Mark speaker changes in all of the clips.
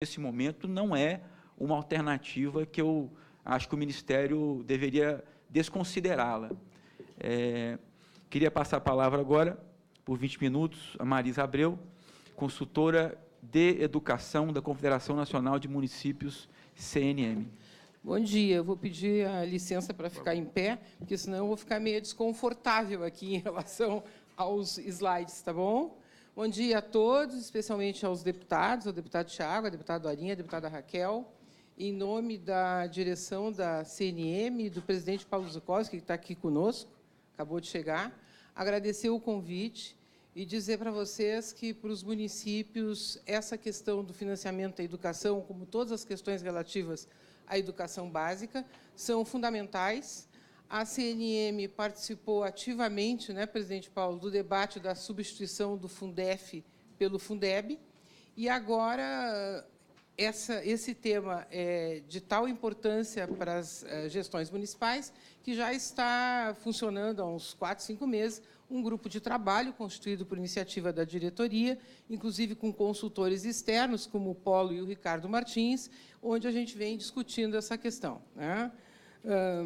Speaker 1: nesse momento, não é uma alternativa que eu acho que o Ministério deveria desconsiderá-la. Queria passar a palavra agora, por 20 minutos, a Marisa Abreu, consultora de Educação da Confederação Nacional de Municípios, CNM.
Speaker 2: Bom dia. Eu vou pedir a licença para ficar em pé, porque senão eu vou ficar meio desconfortável aqui em relação aos slides, tá bom? Bom dia a todos, especialmente aos deputados, ao deputado Thiago, à deputada Dorinha, à deputada Raquel. Em nome da direção da CNM e do presidente Paulo Zukowski, que está aqui conosco, acabou de chegar, agradecer o convite e dizer para vocês que, para os municípios, essa questão do financiamento da educação, como todas as questões relativas à educação básica, são fundamentais. A CNM participou ativamente, né, presidente Paulo, do debate da substituição do Fundef pelo Fundeb, e agora esse tema é de tal importância para as gestões municipais que já está funcionando há uns 4, 5 meses um grupo de trabalho constituído por iniciativa da diretoria, inclusive com consultores externos, como o Polo e o Ricardo Martins, onde a gente vem discutindo essa questão, né?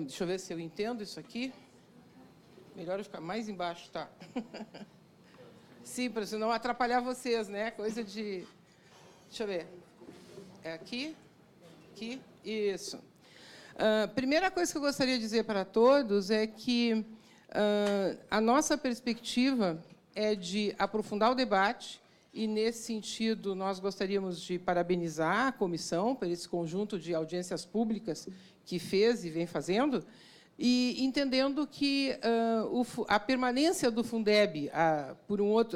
Speaker 2: Deixa eu ver se eu entendo isso aqui. Melhor eu ficar mais embaixo, tá? Sim, para não atrapalhar vocês, né? Coisa de... Deixa eu ver. É aqui? Aqui? Isso. Primeira coisa que eu gostaria de dizer para todos é que a nossa perspectiva é de aprofundar o debate e, nesse sentido, nós gostaríamos de parabenizar a comissão por esse conjunto de audiências públicas que fez e vem fazendo, e entendendo que a permanência do Fundeb a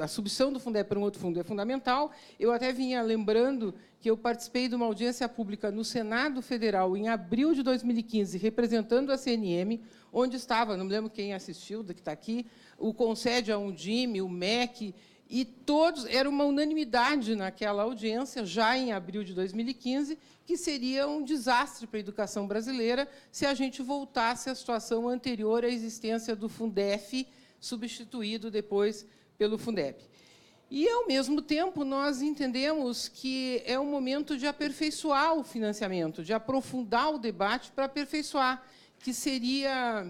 Speaker 2: substituição do Fundeb por um outro fundo é fundamental. Eu até vinha lembrando que eu participei de uma audiência pública no Senado Federal em abril de 2015, representando a CNM, onde estava, não me lembro quem assistiu, que está aqui, o Concede, a Undime, o MEC, e todos, era uma unanimidade naquela audiência, já em abril de 2015, que seria um desastre para a educação brasileira se a gente voltasse à situação anterior à existência do Fundef, substituído depois pelo Fundeb. E, ao mesmo tempo, nós entendemos que é um momento de aperfeiçoar o financiamento, de aprofundar o debate para aperfeiçoar, que seria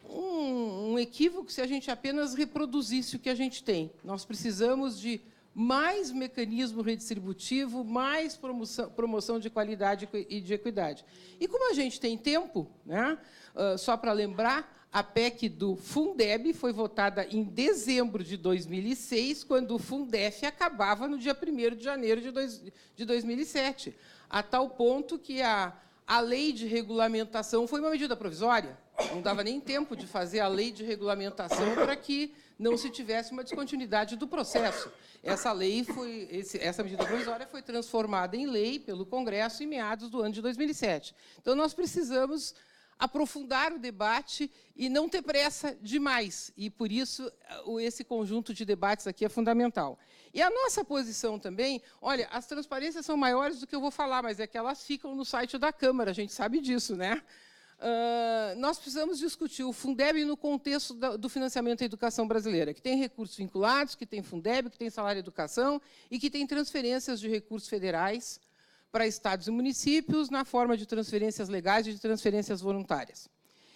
Speaker 2: um equívoco se a gente apenas reproduzisse o que a gente tem. Nós precisamos de mais mecanismo redistributivo, mais promoção de qualidade e de equidade. E, como a gente tem tempo, né, só para lembrar, a PEC do Fundeb foi votada em dezembro de 2006, quando o Fundef acabava no dia 1º de janeiro de 2007, a tal ponto que a lei de regulamentação foi uma medida provisória. Não dava nem tempo de fazer a lei de regulamentação para que não se tivesse uma descontinuidade do processo. Essa medida provisória foi transformada em lei pelo Congresso em meados do ano de 2007. Então, nós precisamos aprofundar o debate e não ter pressa demais. E, por isso, esse conjunto de debates aqui é fundamental. E a nossa posição também... Olha, as transparências são maiores do que eu vou falar, mas é que elas ficam no site da Câmara, a gente sabe disso, né? Nós precisamos discutir o Fundeb no contexto do financiamento da educação brasileira, que tem recursos vinculados, que tem Fundeb, que tem salário educação e que tem transferências de recursos federais para estados e municípios na forma de transferências legais e de transferências voluntárias.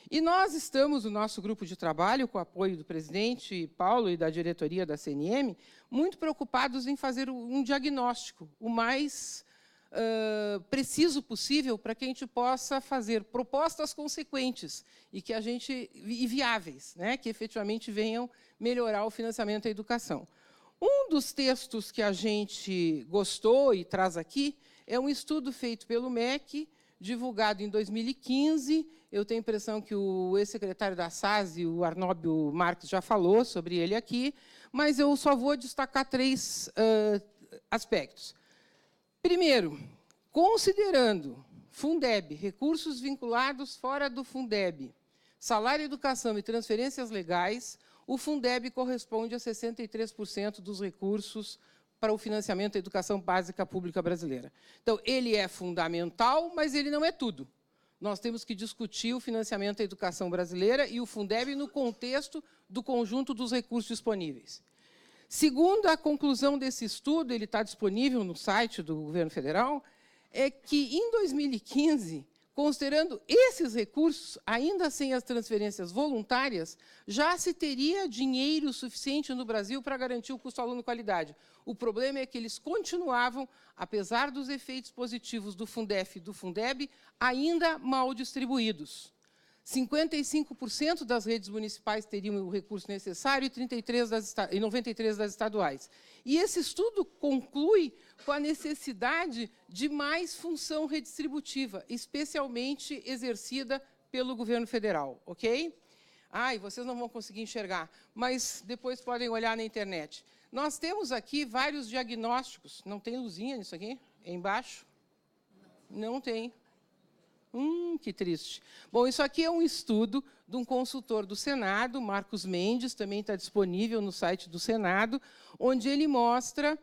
Speaker 2: E nós estamos, o nosso grupo de trabalho, com o apoio do presidente Paulo e da diretoria da CNM, muito preocupados em fazer um diagnóstico o mais preciso possível para que a gente possa fazer propostas consequentes e viáveis, né, que efetivamente venham melhorar o financiamento da educação. Um dos textos que a gente gostou e traz aqui é um estudo feito pelo MEC, divulgado em 2015. Eu tenho a impressão que o ex-secretário da SASE, o Arnóbio Marques, já falou sobre ele aqui, mas eu só vou destacar 3 aspectos. Primeiro, considerando Fundeb, recursos vinculados fora do Fundeb, salário, educação e transferências legais, o Fundeb corresponde a 63% dos recursos para o financiamento da educação básica pública brasileira. Então, ele é fundamental, mas ele não é tudo. Nós temos que discutir o financiamento da educação brasileira e o Fundeb no contexto do conjunto dos recursos disponíveis. Segundo a conclusão desse estudo, ele está disponível no site do governo federal, é que, em 2015, considerando esses recursos, ainda sem as transferências voluntárias, já se teria dinheiro suficiente no Brasil para garantir o custo aluno qualidade. O problema é que eles continuavam, apesar dos efeitos positivos do Fundef e do Fundeb, ainda mal distribuídos. 55% das redes municipais teriam o recurso necessário e 93% das estaduais. E esse estudo conclui com a necessidade de mais função redistributiva, especialmente exercida pelo governo federal, ok? E vocês não vão conseguir enxergar, mas depois podem olhar na internet. Nós temos aqui vários diagnósticos. Não tem luzinha nisso aqui? É embaixo? Não tem. Que triste. Bom, isso aqui é um estudo de um consultor do Senado, Marcos Mendes, também está disponível no site do Senado, onde ele mostra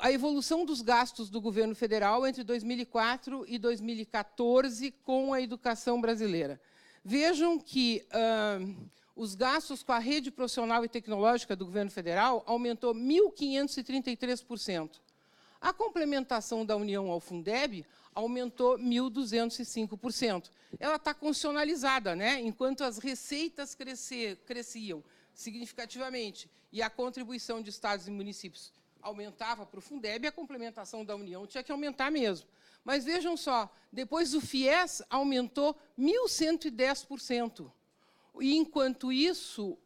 Speaker 2: a evolução dos gastos do governo federal entre 2004 e 2014 com a educação brasileira. Vejam que os gastos com a rede profissional e tecnológica do governo federal aumentou 1.533%. A complementação da União ao Fundeb aumentou 1.205%. Ela está constitucionalizada, né? Enquanto as receitas cresciam significativamente e a contribuição de estados e municípios aumentava para o Fundeb, a complementação da União tinha que aumentar mesmo. Mas vejam só, depois o FIES aumentou 1.110%. E, enquanto isso,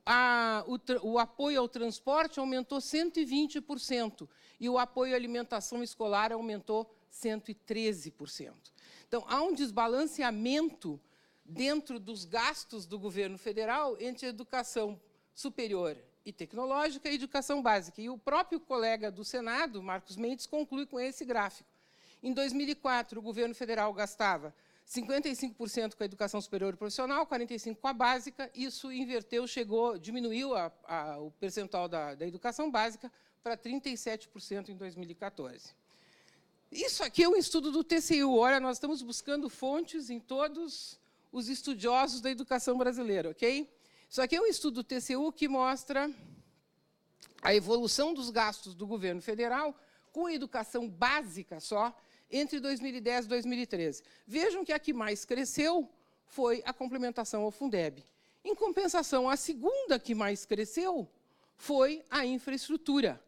Speaker 2: o apoio ao transporte aumentou 120%. E o apoio à alimentação escolar aumentou 113%. Então, há um desbalanceamento dentro dos gastos do governo federal entre a educação superior e tecnológica e a educação básica. E o próprio colega do Senado, Marcos Mendes, conclui com esse gráfico. Em 2004, o governo federal gastava 55% com a educação superior e profissional, 45% com a básica. Isso inverteu, diminuiu o percentual da educação básica para 37% em 2014. Isso aqui é um estudo do TCU. Olha, nós estamos buscando fontes em todos os estudiosos da educação brasileira, ok? Isso aqui é um estudo do TCU que mostra a evolução dos gastos do governo federal com a educação básica só, entre 2010 e 2013. Vejam que a que mais cresceu foi a complementação ao Fundeb. Em compensação, a segunda que mais cresceu foi a infraestrutura,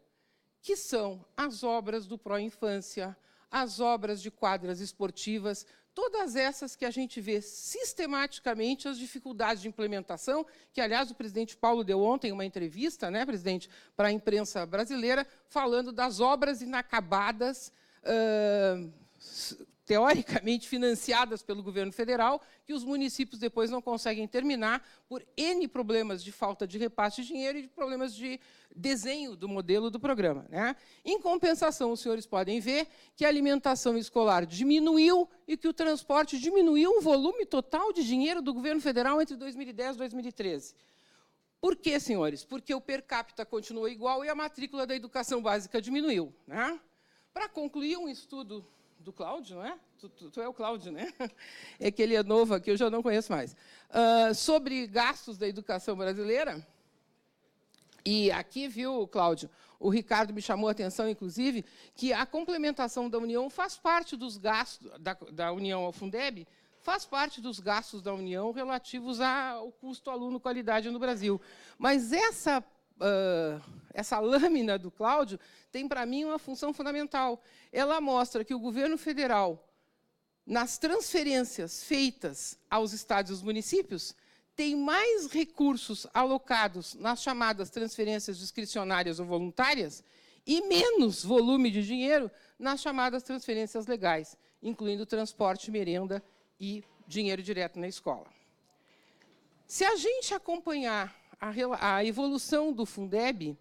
Speaker 2: que são as obras do Pró-Infância, as obras de quadras esportivas, todas essas que a gente vê sistematicamente as dificuldades de implementação, que, aliás, o presidente Paulo deu ontem uma entrevista, né, presidente, para a imprensa brasileira, falando das obras inacabadas, teoricamente financiadas pelo governo federal, que os municípios depois não conseguem terminar por N problemas de falta de repasse de dinheiro e de problemas de desenho do modelo do programa, né? Em compensação, os senhores podem ver que a alimentação escolar diminuiu e que o transporte diminuiu o volume total de dinheiro do governo federal entre 2010 e 2013. Por quê, senhores? Porque o per capita continuou igual e a matrícula da educação básica diminuiu, né? Para concluir, um estudo do Cláudio, não é? Tu é o Cláudio, né? É que ele é novo aqui, eu já não conheço mais. Sobre gastos da educação brasileira, e aqui, viu, Cláudio, o Ricardo me chamou a atenção, inclusive, que a complementação da União faz parte dos gastos da União ao Fundeb, faz parte dos gastos da União relativos ao custo aluno-qualidade no Brasil. Mas essa lâmina do Cláudio tem, para mim, uma função fundamental. Ela mostra que o governo federal, nas transferências feitas aos estados e aos municípios, tem mais recursos alocados nas chamadas transferências discricionárias ou voluntárias e menos volume de dinheiro nas chamadas transferências legais, incluindo transporte, merenda e dinheiro direto na escola. Se a gente acompanhar a evolução do Fundeb,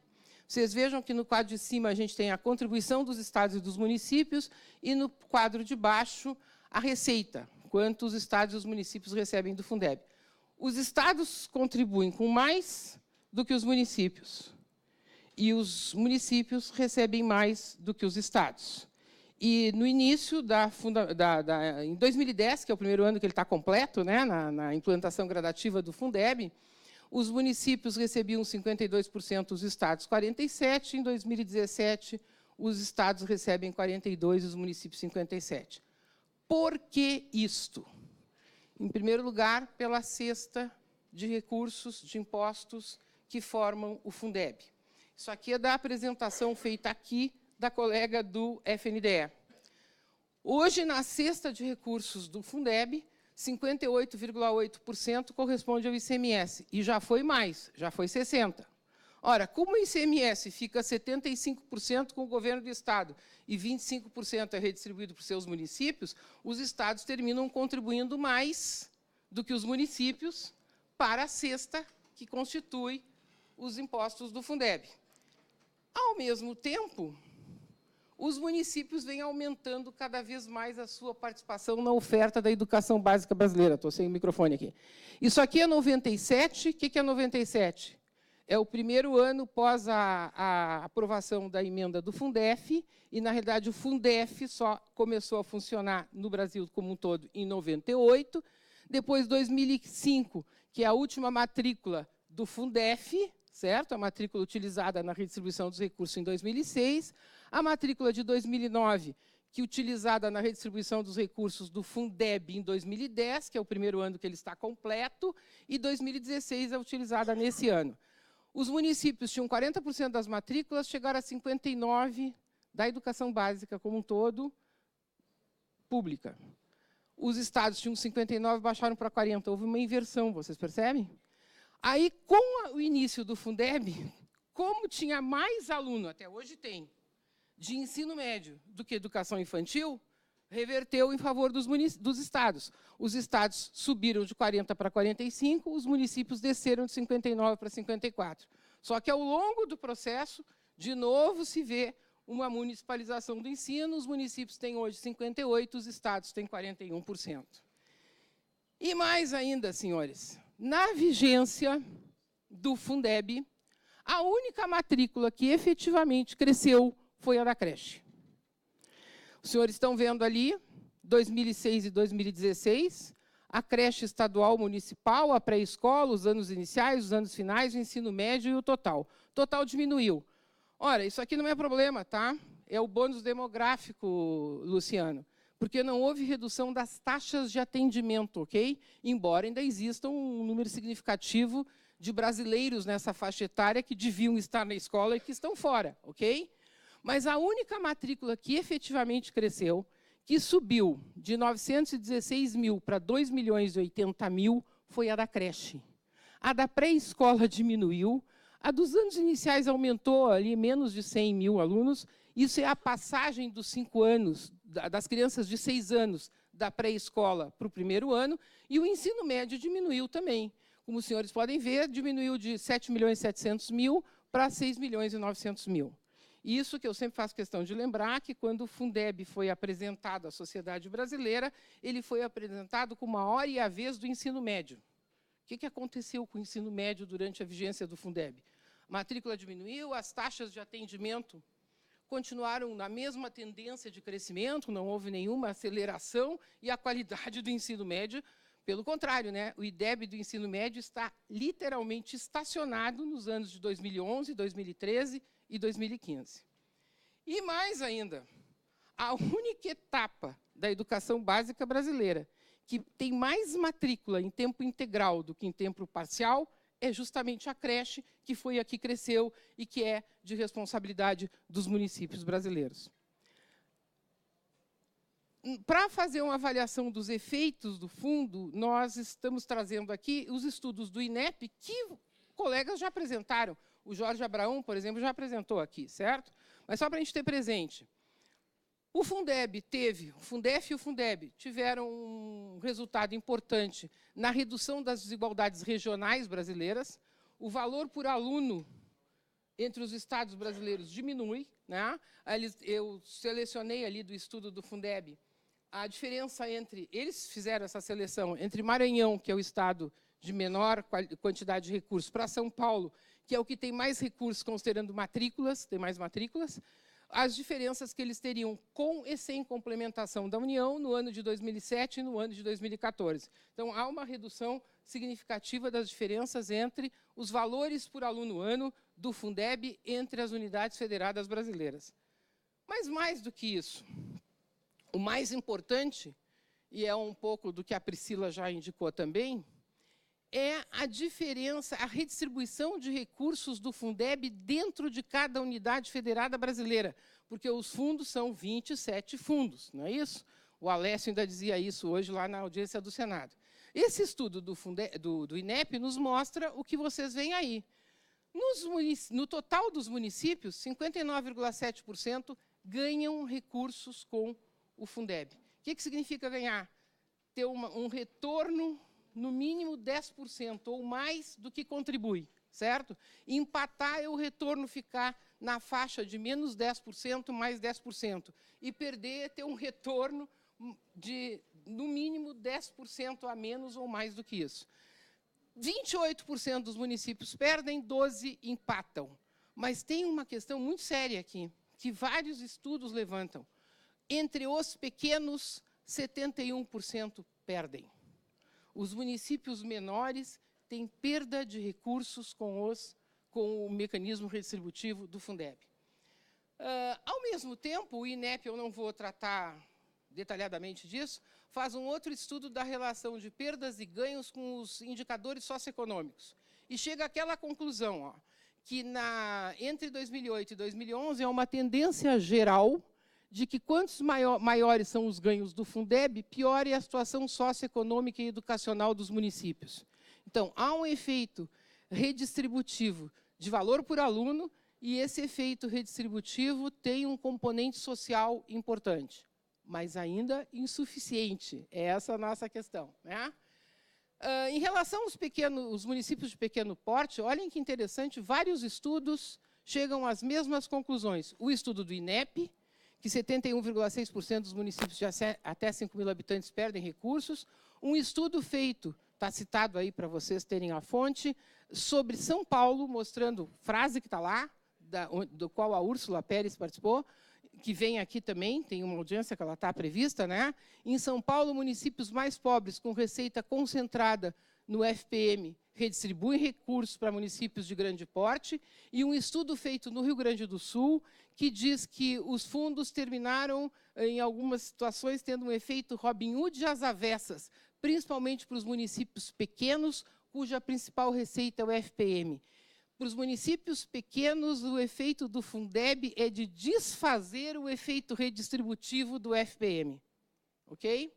Speaker 2: vocês vejam que no quadro de cima a gente tem a contribuição dos estados e dos municípios e no quadro de baixo a receita, quanto os estados e os municípios recebem do Fundeb. Os estados contribuem com mais do que os municípios e os municípios recebem mais do que os estados. E no início em 2010, que é o primeiro ano que ele está completo, né, na implantação gradativa do Fundeb, Os municípios recebiam 52%, os estados 47%. Em 2017, os estados recebem 42% e os municípios 57%. Por que isto? Em primeiro lugar, pela cesta de recursos, de impostos que formam o Fundeb. Isso aqui é da apresentação feita aqui da colega do FNDE. Hoje, na cesta de recursos do Fundeb, 58,8% corresponde ao ICMS, e já foi mais, já foi 60%. Ora, como o ICMS fica 75% com o governo do Estado e 25% é redistribuído para os seus municípios, os estados terminam contribuindo mais do que os municípios para a cesta que constitui os impostos do Fundeb. Ao mesmo tempo, os municípios vêm aumentando cada vez mais a sua participação na oferta da educação básica brasileira. Estou sem o microfone aqui. Isso aqui é 97. O que é 97? É o primeiro ano pós a aprovação da emenda do Fundef, e, na realidade, o Fundef só começou a funcionar no Brasil como um todo em 98. Depois, 2005, que é a última matrícula do Fundef, certo? A matrícula utilizada na redistribuição dos recursos em 2006. A matrícula de 2009, que é utilizada na redistribuição dos recursos do Fundeb em 2010, que é o primeiro ano que ele está completo, e 2016 é utilizada nesse ano. Os municípios tinham 40% das matrículas, chegaram a 59% da educação básica como um todo, pública. Os estados tinham 59%, baixaram para 40%. Houve uma inversão, vocês percebem? Aí, com o início do Fundeb, como tinha mais aluno, até hoje tem, de ensino médio do que educação infantil, reverteu em favor dos estados. Os estados subiram de 40% para 45%, os municípios desceram de 59% para 54%. Só que, ao longo do processo, de novo se vê uma municipalização do ensino, os municípios têm hoje 58%, os estados têm 41%. E mais ainda, senhores, na vigência do Fundeb, a única matrícula que efetivamente cresceu foi a da creche. Os senhores estão vendo ali, 2006 e 2016, a creche estadual municipal, a pré-escola, os anos iniciais, os anos finais, o ensino médio e o total. O total diminuiu. Ora, isso aqui não é problema, tá? É o bônus demográfico, Luciano, porque não houve redução das taxas de atendimento, ok? Embora ainda exista um número significativo de brasileiros nessa faixa etária que deviam estar na escola e que estão fora, ok? Mas a única matrícula que efetivamente cresceu, que subiu de 916 mil para 2.080.000, foi a da creche. A da pré-escola diminuiu, a dos anos iniciais aumentou ali menos de 100 mil alunos. Isso é a passagem dos 5 anos, das crianças de 6 anos, da pré-escola para o primeiro ano, e o ensino médio diminuiu também. Como os senhores podem ver, diminuiu de 7.700.000 para 6.900.000. Isso que eu sempre faço questão de lembrar, que quando o Fundeb foi apresentado à sociedade brasileira, ele foi apresentado como a hora e a vez do ensino médio. O que aconteceu com o ensino médio durante a vigência do Fundeb? A matrícula diminuiu, as taxas de atendimento continuaram na mesma tendência de crescimento, não houve nenhuma aceleração, e a qualidade do ensino médio, pelo contrário, né? O IDEB do ensino médio está literalmente estacionado nos anos de 2011, 2013 e 2015. E mais ainda, a única etapa da educação básica brasileira que tem mais matrícula em tempo integral do que em tempo parcial é justamente a creche, que foi a que cresceu e que é de responsabilidade dos municípios brasileiros. Para fazer uma avaliação dos efeitos do fundo, nós estamos trazendo aqui os estudos do INEP, que colegas já apresentaram. O Jorge Abraão, por exemplo, já apresentou aqui, certo? Mas só para a gente ter presente. O Fundeb o Fundef e o Fundeb tiveram um resultado importante na redução das desigualdades regionais brasileiras. O valor por aluno entre os estados brasileiros diminui, né? Eu selecionei ali do estudo do Fundeb a diferença entre... Eles fizeram essa seleção entre Maranhão, que é o estado de menor quantidade de recursos, para São Paulo, que é o que tem mais recursos, considerando matrículas, tem mais matrículas. as diferenças que eles teriam com e sem complementação da União no ano de 2007 e no ano de 2014. Então, há uma redução significativa das diferenças entre os valores por aluno ano do Fundeb entre as unidades federadas brasileiras. Mas, mais do que isso, o mais importante, e é um pouco do que a Priscila já indicou também, é a diferença, a redistribuição de recursos do Fundeb dentro de cada unidade federada brasileira, porque os fundos são 27 fundos, não é isso? O Alessio ainda dizia isso hoje lá na audiência do Senado. Esse estudo do INEP nos mostra o que vocês veem aí. No total dos municípios, 59,7% ganham recursos com o Fundeb. O que significa ganhar? Ter um retorno no mínimo 10% ou mais do que contribui, certo? Empatar é o retorno ficar na faixa de menos 10%, mais 10%. E perder é ter um retorno de, no mínimo, 10% a menos ou mais do que isso. 28% dos municípios perdem, 12% empatam. Mas tem uma questão muito séria aqui, que vários estudos levantam. Entre os pequenos, 71% perdem. Os municípios menores têm perda de recursos com o mecanismo redistributivo do Fundeb. Ao mesmo tempo, o INEP, eu não vou tratar detalhadamente disso, faz um outro estudo da relação de perdas e ganhos com os indicadores socioeconômicos. E chega àquela conclusão, ó, que entre 2008 e 2011 é uma tendência geral de que quantos maiores são os ganhos do Fundeb, pior é a situação socioeconômica e educacional dos municípios. Então, há um efeito redistributivo de valor por aluno, e esse efeito redistributivo tem um componente social importante, mas ainda insuficiente. É essa a nossa questão, né? Em relação aos municípios de pequeno porte, olhem que interessante, vários estudos chegam às mesmas conclusões. O estudo do INEP, que 71,6% dos municípios de até 5 mil habitantes perdem recursos. Um estudo feito, está citado aí para vocês terem a fonte, sobre São Paulo, mostrando, frase que está lá, do qual a Úrsula Pérez participou, que vem aqui também, tem uma audiência que ela está prevista, né? Em São Paulo, municípios mais pobres, com receita concentrada no FPM, redistribuem recursos para municípios de grande porte, e um estudo feito no Rio Grande do Sul, que diz que os fundos terminaram, em algumas situações, tendo um efeito Robin Hood às avessas, principalmente para os municípios pequenos, cuja principal receita é o FPM. Para os municípios pequenos, o efeito do Fundeb é de desfazer o efeito redistributivo do FPM. Ok?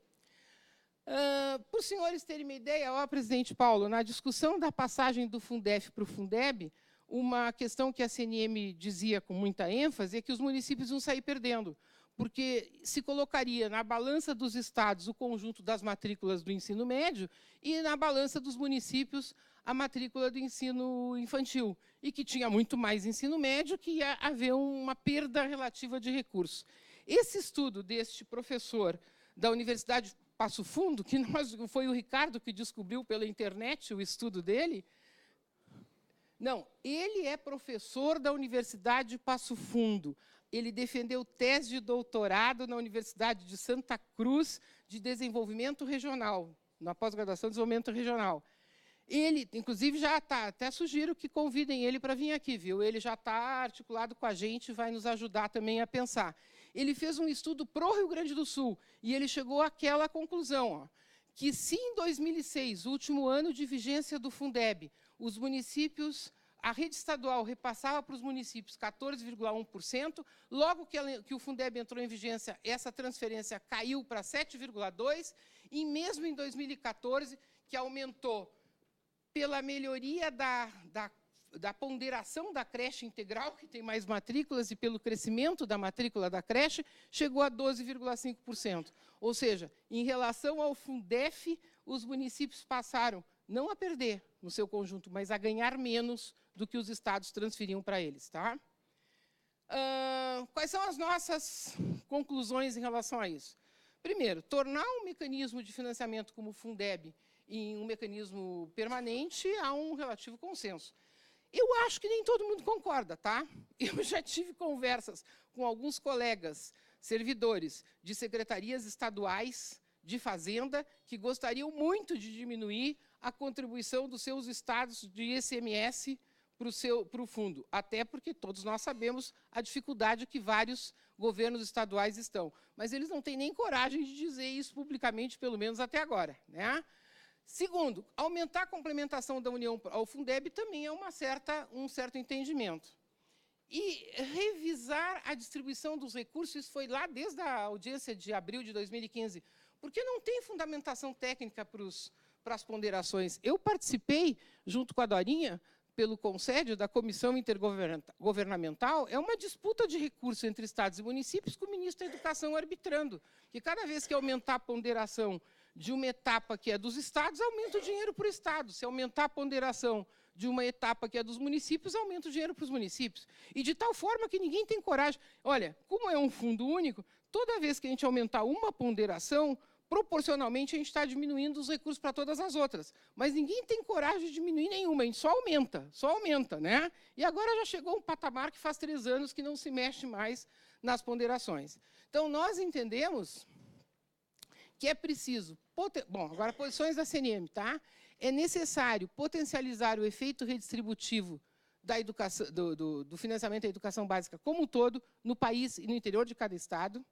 Speaker 2: Para os senhores terem uma ideia, ó, presidente Paulo, na discussão da passagem do Fundef para o Fundeb, uma questão que a CNM dizia com muita ênfase é que os municípios vão sair perdendo, porque se colocaria na balança dos estados o conjunto das matrículas do ensino médio e na balança dos municípios a matrícula do ensino infantil, e que tinha muito mais ensino médio, que ia haver uma perda relativa de recursos. Esse estudo deste professor da Universidade Passo Fundo, que foi o Ricardo que descobriu pela internet o estudo dele. Não, ele é professor da Universidade Passo Fundo. Ele defendeu tese de doutorado na Universidade de Santa Cruz de Desenvolvimento Regional, na pós-graduação de Desenvolvimento Regional. Ele, inclusive, já está, até sugiro que convidem ele para vir aqui, viu? Ele já está articulado com a gente, vai nos ajudar também a pensar. Ele fez um estudo para o Rio Grande do Sul, e ele chegou àquela conclusão, ó, que se em 2006, último ano de vigência do Fundeb, os municípios, a rede estadual repassava para os municípios 14,1%, logo que o Fundeb entrou em vigência, essa transferência caiu para 7,2%, e mesmo em 2014, que aumentou pela melhoria da ponderação da creche integral, que tem mais matrículas, e pelo crescimento da matrícula da creche, chegou a 12,5%. Ou seja, em relação ao Fundef, os municípios passaram não a perder no seu conjunto, mas a ganhar menos do que os estados transferiam para eles. Tá? Quais são as nossas conclusões em relação a isso? Primeiro, tornar um mecanismo de financiamento como o Fundeb em um mecanismo permanente, há um relativo consenso. Eu acho que nem todo mundo concorda, tá? Eu já tive conversas com alguns colegas servidores de secretarias estaduais de Fazenda que gostariam muito de diminuir a contribuição dos seus estados de ICMS para o fundo, até porque todos nós sabemos a dificuldade que vários governos estaduais estão. Mas eles não têm nem coragem de dizer isso publicamente, pelo menos até agora, né? Segundo, aumentar a complementação da União ao Fundeb também é um certo entendimento. E revisar a distribuição dos recursos, isso foi lá desde a audiência de abril de 2015, porque não tem fundamentação técnica para as ponderações. Eu participei, junto com a Dorinha, pelo Conselho da Comissão Intergovernamental, é uma disputa de recursos entre estados e municípios com o ministro da Educação arbitrando, que cada vez que aumentar a ponderação de uma etapa que é dos estados, aumenta o dinheiro para o estado. Se aumentar a ponderação de uma etapa que é dos municípios, aumenta o dinheiro para os municípios. E de tal forma que ninguém tem coragem. Olha, como é um fundo único, toda vez que a gente aumentar uma ponderação, proporcionalmente, a gente está diminuindo os recursos para todas as outras. Mas ninguém tem coragem de diminuir nenhuma, a gente só aumenta, né? E agora já chegou um patamar que faz 3 anos que não se mexe mais nas ponderações. Então, nós entendemos que é preciso... Bom, agora, posições da CNM, tá? É necessário potencializar o efeito redistributivo da educação, do financiamento da educação básica como um todo, no país e no interior de cada estado,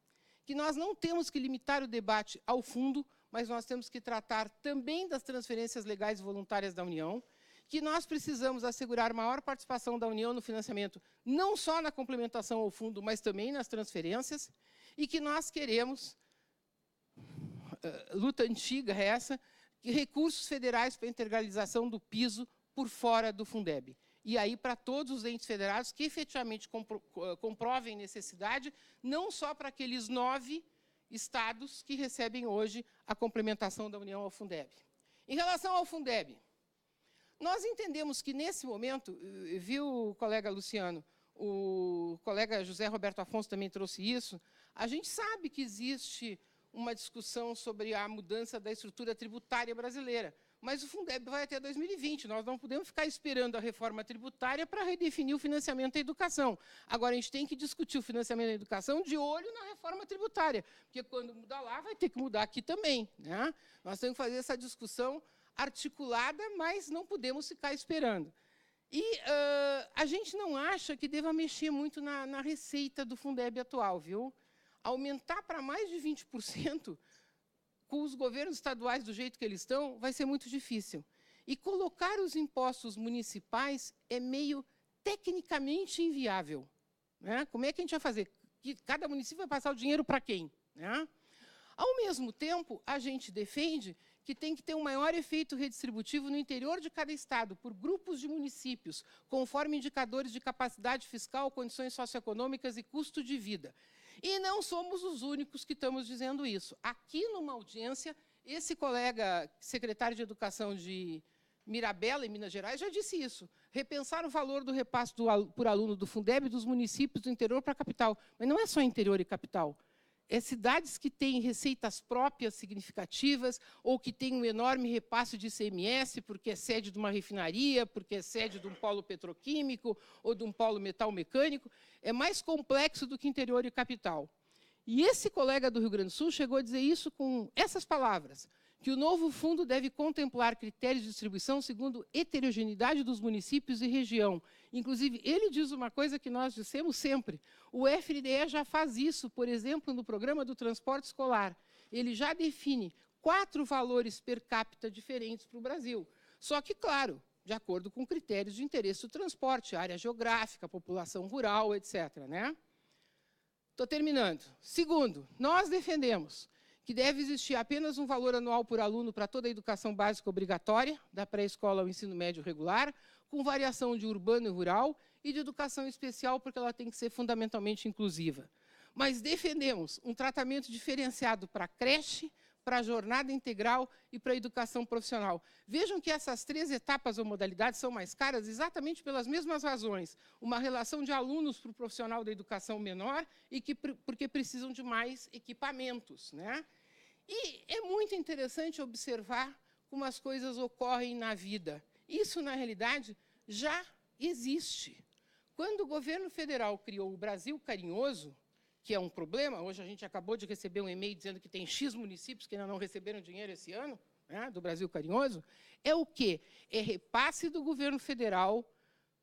Speaker 2: que nós não temos que limitar o debate ao fundo, mas nós temos que tratar também das transferências legais e voluntárias da União, que nós precisamos assegurar maior participação da União no financiamento, não só na complementação ao fundo, mas também nas transferências, e que nós queremos, luta antiga essa, recursos federais para a integralização do piso por fora do Fundeb. E aí para todos os entes federados que efetivamente comprovem necessidade, não só para aqueles 9 estados que recebem hoje a complementação da União ao Fundeb. Em relação ao Fundeb, nós entendemos que, nesse momento, viu, colega Luciano, o colega José Roberto Afonso também trouxe isso, a gente sabe que existe uma discussão sobre a mudança da estrutura tributária brasileira, mas o Fundeb vai até 2020. Nós não podemos ficar esperando a reforma tributária para redefinir o financiamento da educação. Agora, a gente tem que discutir o financiamento da educação de olho na reforma tributária, porque, quando mudar lá, vai ter que mudar aqui também, né? Nós temos que fazer essa discussão articulada, mas não podemos ficar esperando. E a gente não acha que deva mexer muito na receita do Fundeb atual, viu? Aumentar para mais de 20%, com os governos estaduais do jeito que eles estão, vai ser muito difícil. E colocar os impostos municipais é meio tecnicamente inviável, né? Como é que a gente vai fazer? Cada município vai passar o dinheiro para quem, né? Ao mesmo tempo, a gente defende que tem que ter um maior efeito redistributivo no interior de cada estado, por grupos de municípios, conforme indicadores de capacidade fiscal, condições socioeconômicas e custo de vida. E não somos os únicos que estamos dizendo isso. Aqui, numa audiência, esse colega secretário de Educação de Mirabela, em Minas Gerais, já disse isso. Repensar o valor do repasse por aluno do Fundeb dos municípios do interior para a capital. Mas não é só interior e capital. É cidades que têm receitas próprias significativas ou que têm um enorme repasse de ICMS, porque é sede de uma refinaria, porque é sede de um polo petroquímico ou de um polo metal-mecânico. É mais complexo do que interior e capital. E esse colega do Rio Grande do Sul chegou a dizer isso com essas palavras, que o novo fundo deve contemplar critérios de distribuição segundo heterogeneidade dos municípios e região. Inclusive, ele diz uma coisa que nós dissemos sempre. O FNDE já faz isso, por exemplo, no programa do transporte escolar. Ele já define 4 valores per capita diferentes para o Brasil. Só que, claro, de acordo com critérios de interesse do transporte, área geográfica, população rural, etc., né? Estou terminando. Segundo, nós defendemos que deve existir apenas um valor anual por aluno para toda a educação básica obrigatória, da pré-escola ao ensino médio regular, com variação de urbano e rural, e de educação especial, porque ela tem que ser fundamentalmente inclusiva. Mas defendemos um tratamento diferenciado para a creche, para a jornada integral e para a educação profissional. Vejam que essas 3 etapas ou modalidades são mais caras exatamente pelas mesmas razões. Uma relação de alunos para o profissional da educação menor e porque precisam de mais equipamentos, né? E é muito interessante observar como as coisas ocorrem na vida. Isso, na realidade, já existe. Quando o governo federal criou o Brasil Carinhoso, que é um problema, hoje a gente acabou de receber um e-mail dizendo que tem X municípios que ainda não receberam dinheiro esse ano, né, do Brasil Carinhoso, é o quê? É repasse do governo federal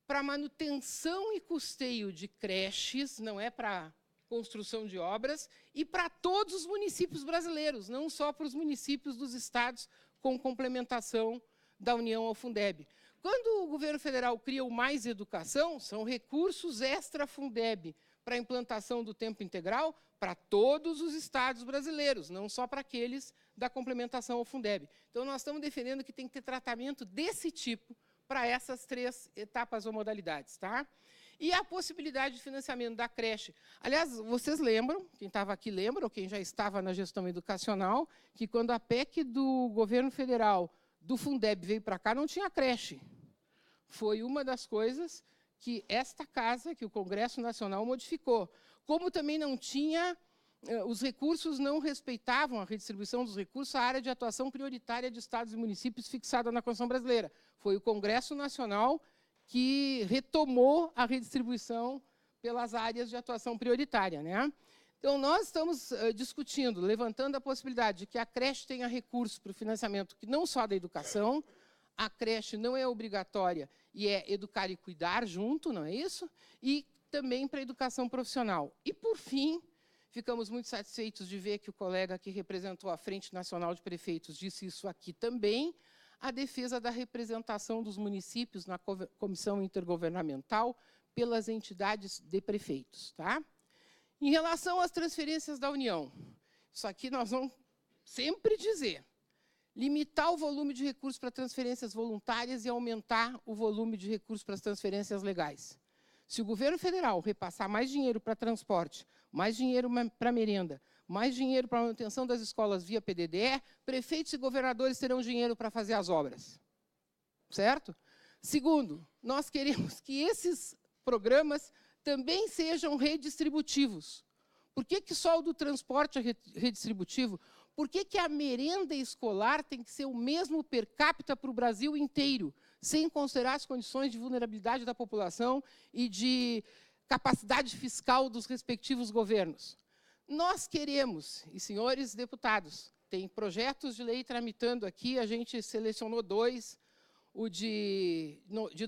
Speaker 2: para manutenção e custeio de creches, não é para construção de obras, e para todos os municípios brasileiros, não só para os municípios dos estados com complementação da União ao Fundeb. Quando o governo federal cria o Mais Educação, são recursos extra-Fundeb para a implantação do tempo integral para todos os estados brasileiros, não só para aqueles da complementação ao Fundeb. Então, nós estamos defendendo que tem que ter tratamento desse tipo para essas 3 etapas ou modalidades. Tá? E a possibilidade de financiamento da creche. Aliás, vocês lembram, quem estava aqui lembra, ou quem já estava na gestão educacional, que quando a PEC do governo federal do Fundeb veio para cá, não tinha creche. Foi uma das coisas que esta casa, que o Congresso Nacional modificou. Como também não tinha, os recursos não respeitavam a redistribuição dos recursos à área de atuação prioritária de estados e municípios fixada na Constituição Brasileira. Foi o Congresso Nacional que retomou a redistribuição pelas áreas de atuação prioritária, né? Então, nós estamos discutindo, levantando a possibilidade de que a creche tenha recursos para o financiamento, que não só da educação, a creche não é obrigatória e é educar e cuidar junto, não é isso? E também para a educação profissional. E, por fim, ficamos muito satisfeitos de ver que o colega que representou a Frente Nacional de Prefeitos disse isso aqui também, a defesa da representação dos municípios na comissão intergovernamental pelas entidades de prefeitos. Tá? Em relação às transferências da União, isso aqui nós vamos sempre dizer, limitar o volume de recursos para transferências voluntárias e aumentar o volume de recursos para as transferências legais. Se o governo federal repassar mais dinheiro para transporte, mais dinheiro para merenda, mais dinheiro para a manutenção das escolas via PDDE, prefeitos e governadores terão dinheiro para fazer as obras. Certo? Segundo, nós queremos que esses programas também sejam redistributivos. Por que só o do transporte é redistributivo? Por que a merenda escolar tem que ser o mesmo per capita para o Brasil inteiro, sem considerar as condições de vulnerabilidade da população e de capacidade fiscal dos respectivos governos? Nós queremos, e senhores deputados, tem projetos de lei tramitando aqui, a gente selecionou 2, o de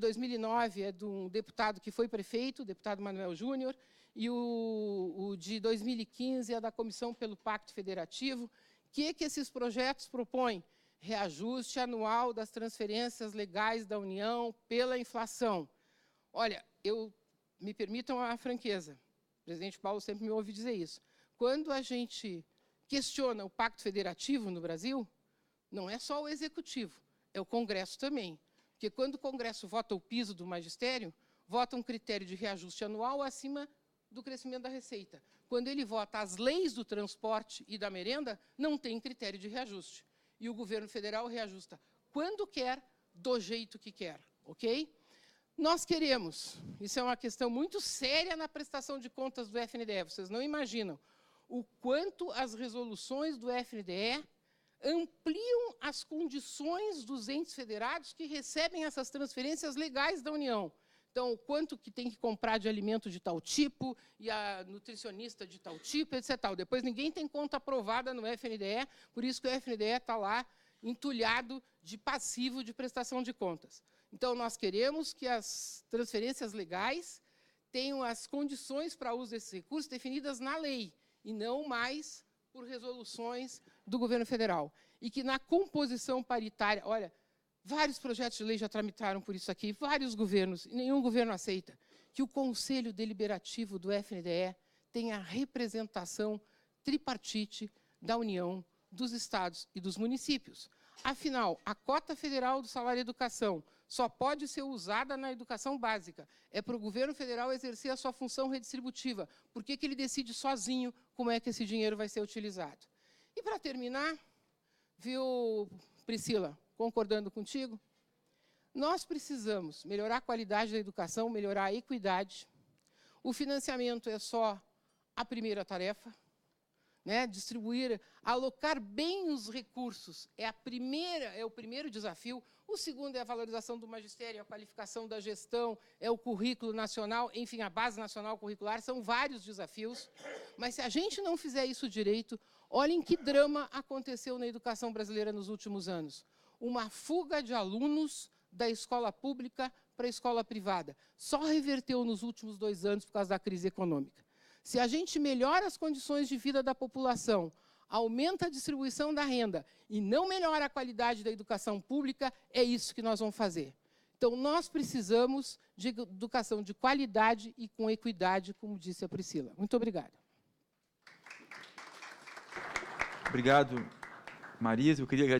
Speaker 2: 2009 é de um deputado que foi prefeito, o deputado Manuel Júnior, e o de 2015 é da Comissão pelo Pacto Federativo. O que esses projetos propõem? Reajuste anual das transferências legais da União pela inflação. Olha, me permitam a franqueza, o presidente Paulo sempre me ouve dizer isso. Quando a gente questiona o Pacto Federativo no Brasil, não é só o Executivo, é o Congresso também. Porque quando o Congresso vota o piso do magistério, vota um critério de reajuste anual acima do crescimento da receita. Quando ele vota as leis do transporte e da merenda, não tem critério de reajuste. E o governo federal reajusta quando quer, do jeito que quer. Ok? Nós queremos, isso é uma questão muito séria na prestação de contas do FNDE, vocês não imaginam o quanto as resoluções do FNDE ampliam as condições dos entes federados que recebem essas transferências legais da União. Então, o quanto que tem que comprar de alimento de tal tipo, e a nutricionista de tal tipo, etc. Depois, ninguém tem conta aprovada no FNDE, por isso que o FNDE está lá entulhado de passivo de prestação de contas. Então, nós queremos que as transferências legais tenham as condições para uso desses recursos definidas na lei, e não mais por resoluções do governo federal. E que na composição paritária, olha, vários projetos de lei já tramitaram por isso aqui, vários governos, e nenhum governo aceita, que o Conselho Deliberativo do FNDE tenha representação tripartite da União, dos estados e dos municípios. Afinal, a cota federal do salário educação só pode ser usada na educação básica. É para o governo federal exercer a sua função redistributiva. Por que ele decide sozinho como é que esse dinheiro vai ser utilizado? E, para terminar, viu, Priscila, concordando contigo, nós precisamos melhorar a qualidade da educação, melhorar a equidade. O financiamento é só a primeira tarefa. né, distribuir, alocar bem os recursos é o primeiro desafio. O segundo é a valorização do magistério, a qualificação da gestão, é o currículo nacional, enfim, a base nacional curricular, são vários desafios. Mas se a gente não fizer isso direito, olhem que drama aconteceu na educação brasileira nos últimos anos. Uma fuga de alunos da escola pública para a escola privada. Só reverteu nos últimos 2 anos por causa da crise econômica. Se a gente melhora as condições de vida da população, aumenta a distribuição da renda e não melhora a qualidade da educação pública, é isso que nós vamos fazer. Então, nós precisamos de educação de qualidade e com equidade, como disse a Priscila. Muito obrigada.
Speaker 1: Obrigado, Marisa. Eu queria agradecer